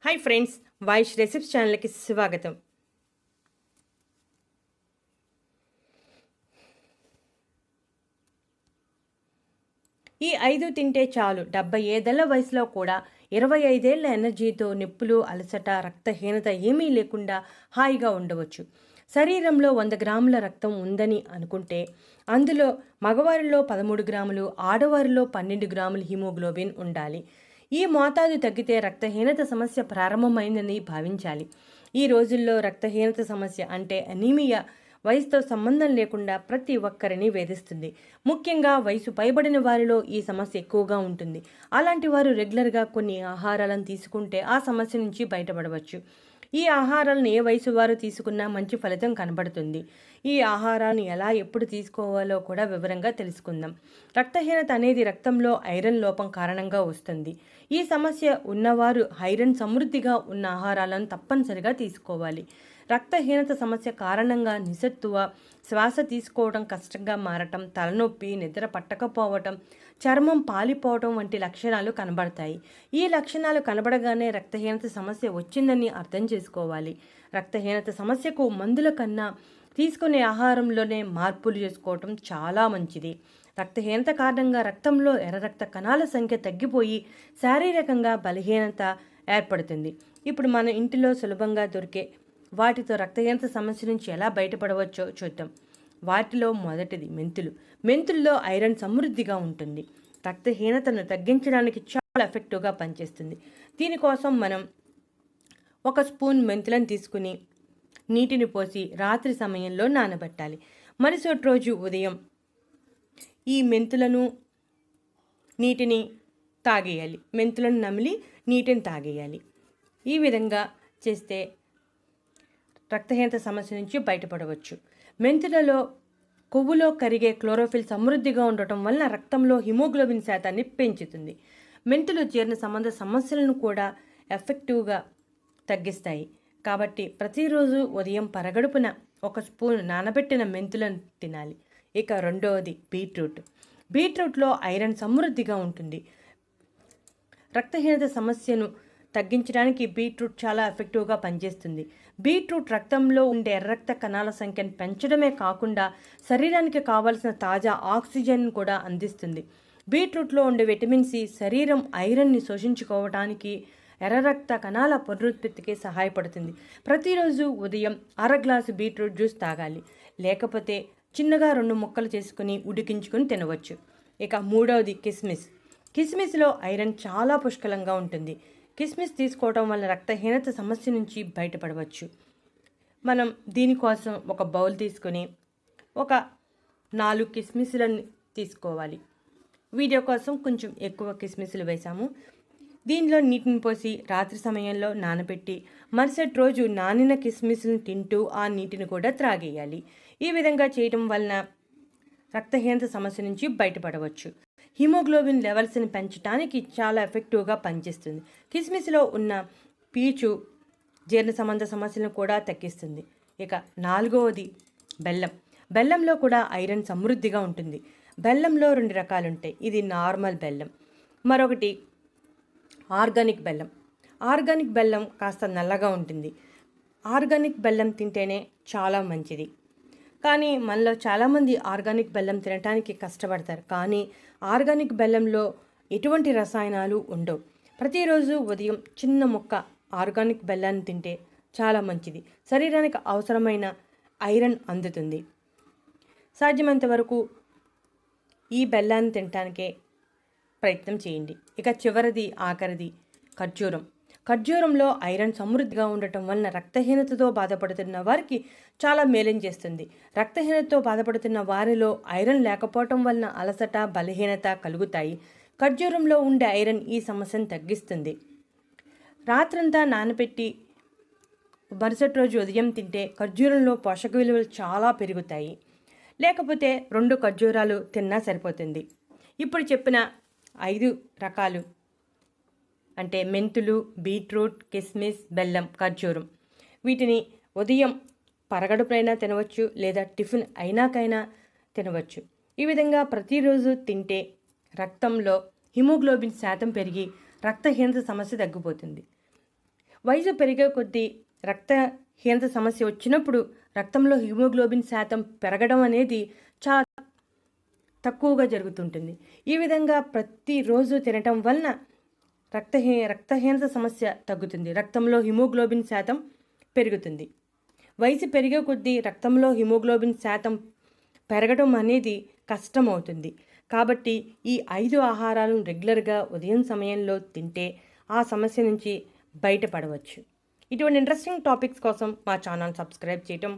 Hi friends, Vaish recipes ఛానల్కి స్వాగతం. ఈ 5 తింటే చాలు 75 ఏళ్ల వయసులో కూడా 25 ఏళ్ల ఎనర్జీతో నిప్పులు, అలసట, రక్తహీనత ఏమీ లేకుండా హాయిగా ఉండవచ్చు. శరీరంలో 100 గ్రాముల రక్తం ఉందని అనుకుంటే అందులో మగవారిలో 13 గ్రాములు, ఆడవారిలో 12 గ్రాములు హిమోగ్లోబిన్ ఉండాలి. ఈ మోతాదు తగ్గితే రక్తహీనత సమస్య ప్రారంభమైందని భావించాలి. ఈ రోజుల్లో రక్తహీనత సమస్య అంటే అనీమియా వయసుతో సంబంధం లేకుండా ప్రతి ఒక్కరిని వేధిస్తుంది. ముఖ్యంగా వయసు పైబడిన వారిలో ఈ సమస్య ఎక్కువగా ఉంటుంది. అలాంటి వారు రెగ్యులర్గా కొన్ని ఆహారాలను తీసుకుంటే ఆ సమస్య నుంచి బయటపడవచ్చు. ఈ ఆహారాలను ఏ వయసు వారు తీసుకున్నా మంచి ఫలితం కనబడుతుంది. ఈ ఆహారాన్ని ఎలా ఎప్పుడు తీసుకోవాలో కూడా వివరంగా తెలుసుకుందాం. రక్తహీనత అనేది రక్తంలో ఐరన్ లోపం కారణంగా వస్తుంది. ఈ సమస్య ఉన్నవారు ఐరన్ సమృద్ధిగా ఉన్న ఆహారాలను తప్పనిసరిగా తీసుకోవాలి. రక్తహీనత సమస్య కారణంగా నిస్సత్తువ, శ్వాస తీసుకోవడం కష్టంగా మారటం, తలనొప్పి, నిద్ర పట్టకపోవటం, చర్మం పాలిపోవటం వంటి లక్షణాలు కనబడతాయి. ఈ లక్షణాలు కనబడగానే రక్తహీనత సమస్య వచ్చిందని అర్థం చేసుకోవాలి. రక్తహీనత సమస్యకు మందుల కన్నా తీసుకునే ఆహారంలోనే మార్పులు చేసుకోవటం చాలా మంచిది. రక్తహీనత కారణంగా రక్తంలో ఎర్ర రక్త కణాల సంఖ్య తగ్గిపోయి శారీరకంగా బలహీనత ఏర్పడుతుంది. ఇప్పుడు మన ఇంటిలో సులభంగా దొరికే వాటితో రక్తహీనత సమస్య నుంచి ఎలా బయటపడవచ్చో చూద్దాం. వాటిలో మొదటిది మెంతులు. మెంతుల్లో ఐరన్ సమృద్ధిగా ఉంటుంది. రక్తహీనతను తగ్గించడానికి చాలా ఎఫెక్టివ్గా పనిచేస్తుంది. దీనికోసం మనం 1 స్పూన్ మెంతులను తీసుకుని నీటిని పోసి రాత్రి సమయంలో నానబెట్టాలి. మరుసటి రోజు ఉదయం ఈ మెంతులను నీటిని తాగేయాలి. మెంతులను నమిలి నీటిని తాగేయాలి. ఈ విధంగా చేస్తే రక్తహీనత సమస్య నుంచి బయటపడవచ్చు. మెంతులలో కొవ్వులో కరిగే క్లోరోఫిల్ సమృద్ధిగా ఉండటం వలన రక్తంలో హిమోగ్లోబిన్ శాతాన్ని పెంచుతుంది. మెంతులు జీర్ణ సంబంధ సమస్యలను కూడా ఎఫెక్టివ్గా తగ్గిస్తాయి. కాబట్టి ప్రతిరోజు ఉదయం పరగడుపున 1 స్పూన్ నానబెట్టిన మెంతులను తినాలి. ఇక రెండవది బీట్రూట్. బీట్రూట్లో ఐరన్ సమృద్ధిగా ఉంటుంది. రక్తహీనత సమస్యను తగ్గించడానికి బీట్రూట్ చాలా ఎఫెక్టివ్గా పనిచేస్తుంది. బీట్రూట్ రక్తంలో ఉండే ఎర్ర రక్త కణాల సంఖ్యను పెంచడమే కాకుండా శరీరానికి కావలసిన తాజా ఆక్సిజన్ కూడా అందిస్తుంది. బీట్రూట్లో ఉండే విటమిన్ సి శరీరం ఐరన్ని శోషించుకోవడానికి, ఎర్ర రక్త కణాల పునరుత్పత్తికి సహాయపడుతుంది. ప్రతిరోజు ఉదయం 1/2 గ్లాసు బీట్రూట్ జ్యూస్ తాగాలి. లేకపోతే చిన్నగా 2 ముక్కలు చేసుకుని ఉడికించుకుని తినవచ్చు. ఇక మూడవది కిస్మిస్. కిస్మిస్లో ఐరన్ చాలా పుష్కలంగా ఉంటుంది. కిస్మిస్ తీసుకోవడం వల్ల రక్తహీనత సమస్య నుంచి బయటపడవచ్చు. మనం దీనికోసం ఒక బౌల్ తీసుకొని ఒక 4 కిస్మిస్లను తీసుకోవాలి. వీడియో కోసం కొంచెం ఎక్కువ కిస్మిస్లు వేసాము. దీనిలో నీటిని పోసి రాత్రి సమయంలో నానబెట్టి మరుసటి రోజు నానిన కిస్మిస్లను తింటూ ఆ నీటిని కూడా త్రాగేయాలి. ఈ విధంగా చేయడం వలన రక్తహీనత సమస్య నుంచి బయటపడవచ్చు. హిమోగ్లోబిన్ లెవెల్స్ని పెంచడానికి చాలా ఎఫెక్టివ్గా పనిచేస్తుంది. కిస్మిస్లో ఉన్న పీచు జీర్ణ సంబంధ సమస్యలను కూడా తగ్గిస్తుంది. ఇక 4వది బెల్లం. బెల్లంలో కూడా ఐరన్ సమృద్ధిగా ఉంటుంది. బెల్లంలో 2 రకాలు ఉంటాయి. ఇది నార్మల్ బెల్లం, మరొకటి ఆర్గానిక్ బెల్లం. ఆర్గానిక్ బెల్లం కాస్త నల్లగా ఉంటుంది. ఆర్గానిక్ బెల్లం తింటేనే చాలా మంచిది. కానీ మనలో చాలామంది ఆర్గానిక్ బెల్లం తినడానికి కష్టపడతారు. కానీ ఆర్గానిక్ బెల్లంలో ఎటువంటి రసాయనాలు ఉండవు. ప్రతిరోజు ఉదయం చిన్న ముక్క ఆర్గానిక్ బెల్లాన్ని తింటే చాలా మంచిది. శరీరానికి అవసరమైన ఐరన్ అందుతుంది. సాధ్యమైనంత వరకు ఈ బెల్లాన్ని తినడానికే ప్రయత్నం చేయండి. ఇక చివరిది ఆఖరిది ఖర్జూరం. ఖర్జూరంలో ఐరన్ సమృద్ధిగా ఉండటం వలన రక్తహీనతతో బాధపడుతున్న వారికి చాలా మేలు చేస్తుంది. రక్తహీనతతో బాధపడుతున్న వారిలో ఐరన్ లేకపోవటం వలన అలసట, బలహీనత కలుగుతాయి. ఖర్జూరంలో ఉండే ఐరన్ ఈ సమస్యను తగ్గిస్తుంది. రాత్రంతా నానబెట్టి మరుసటి రోజు ఉదయం తింటే ఖర్జూరంలో పోషక విలువలు చాలా పెరుగుతాయి. లేకపోతే 2 ఖర్జూరాలు తిన్నా సరిపోతుంది. ఇప్పుడు చెప్పిన 5 రకాలు అంటే మెంతులు, బీట్రూట్, కిస్మిస్, బెల్లం, ఖర్జూరం, వీటిని ఉదయం పరగడుపునైనా తినవచ్చు, లేదా టిఫిన్ అయినాకైనా తినవచ్చు. ఈ విధంగా ప్రతిరోజు తింటే రక్తంలో హిమోగ్లోబిన్ శాతం పెరిగి రక్తహీనత సమస్య తగ్గిపోతుంది. వయసు పెరిగే కొద్దీ రక్తహీనత సమస్య వచ్చినప్పుడు రక్తంలో హిమోగ్లోబిన్ శాతం పెరగడం అనేది చాలా తక్కువగా జరుగుతుంటుంది. ఈ విధంగా ప్రతిరోజు తినటం వలన రక్తహీనత సమస్య తగ్గుతుంది. రక్తంలో హిమోగ్లోబిన్ శాతం పెరుగుతుంది. వయసు పెరిగే కొద్దీ రక్తంలో హిమోగ్లోబిన్ శాతం పెరగడం అనేది కష్టమవుతుంది. కాబట్టి ఈ 5 ఆహారాలను రెగ్యులర్గా ఉదయం సమయంలో తింటే ఆ సమస్య నుంచి బయటపడవచ్చు. ఇటువంటి ఇంట్రెస్టింగ్ టాపిక్స్ కోసం మా ఛానల్ సబ్స్క్రైబ్ చేయటం